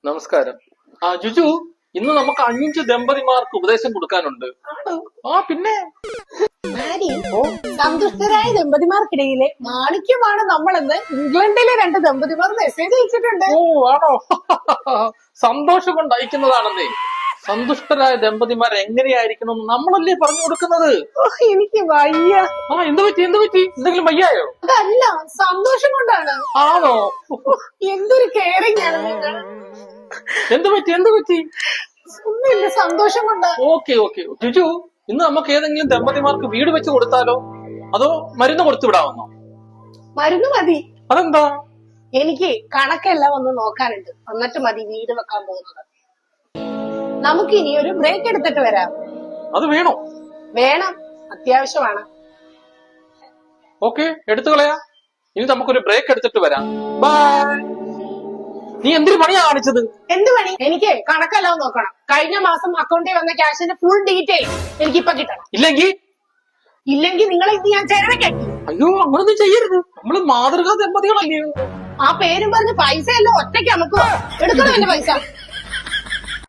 നമസ്കാരം. ജുജു, ഇന്ന് നമുക്ക് 5 ദമ്പതിമാർക്ക് ഉപദേശം കൊടുക്കാനുണ്ട്. പിന്നെ സന്തുഷ്ടരായ ദമ്പതിമാർക്കിടയിലെ മാണിക്യമാണ് നമ്മളെന്ന് ഇംഗ്ലണ്ടിലെ 2 ദമ്പതിമാർ മെസ്സേജ് അയച്ചിട്ടുണ്ട്. ആണോ? സന്തോഷം കൊണ്ട് അയക്കുന്നതാണെന്നേ. സന്തുഷ്ടരായ ദമ്പതിമാർ എങ്ങനെയായിരിക്കണം നമ്മളല്ലേ പറഞ്ഞു കൊടുക്കുന്നത്. എനിക്ക് വയ്യ. എന്ത് പറ്റി എന്തെങ്കിലും വയ്യായോ? അതല്ല, സന്തോഷം കൊണ്ടാണ്. ആണോ? എന്തൊരു കെയറിംഗ് ആണ് നിങ്ങൾ. എന്ത് പറ്റി? ഒന്നുമില്ല, സന്തോഷം കൊണ്ട്. ഓക്കെ ജുജു, ഇന്ന് നമുക്ക് ഏതെങ്കിലും ദമ്പതിമാർക്ക് വീട് വെച്ച് കൊടുത്താലോ, അതോ മരുന്ന് കൊടുത്തു വിടാമെന്നോ? മരുന്ന് മതി. അതെന്താ? എനിക്ക് കണക്കെല്ലാം ഒന്ന് നോക്കാനുണ്ട്, എന്നിട്ട് മതി വീട് വെക്കാൻ പോകുന്നത്. നമുക്ക് ഇനി ഒരു ബ്രേക്ക് എടുത്തിട്ട് വരാം. അത് വേണോ? വേണം, അത്യാവശ്യമാണ്. ഓക്കെ, എടുത്തു കളയാ. ഇനി നമുക്കൊരു ബ്രേക്ക് എടുത്തിട്ട് വരാം. ബൈ. നീ എന്തൊരു പണിയാ കാണിച്ചത്? എന്ത് പണി? എനിക്ക് കണക്കെല്ലാം നോക്കണം. കഴിഞ്ഞ മാസം അക്കൗണ്ടിൽ വന്ന ക്യാഷിന്റെ ഫുൾ ഡീറ്റെയിൽ എനിക്കിപ്പൊ കിട്ടണം. ഇല്ലെങ്കിൽ നിങ്ങളെ ഇത് ഞാൻ ചെലവയ്ക്കാക്കി. അയ്യോ, അങ്ങനൊന്നും ചെയ്യരുത്. നമ്മള് മാതൃകാ ദമ്പതികളല്ലയോ. ആ പേരും പറഞ്ഞ് പൈസ എല്ലാം ഒറ്റയ്ക്ക് നമുക്ക് എടുക്കണം. എന്റെ പൈസ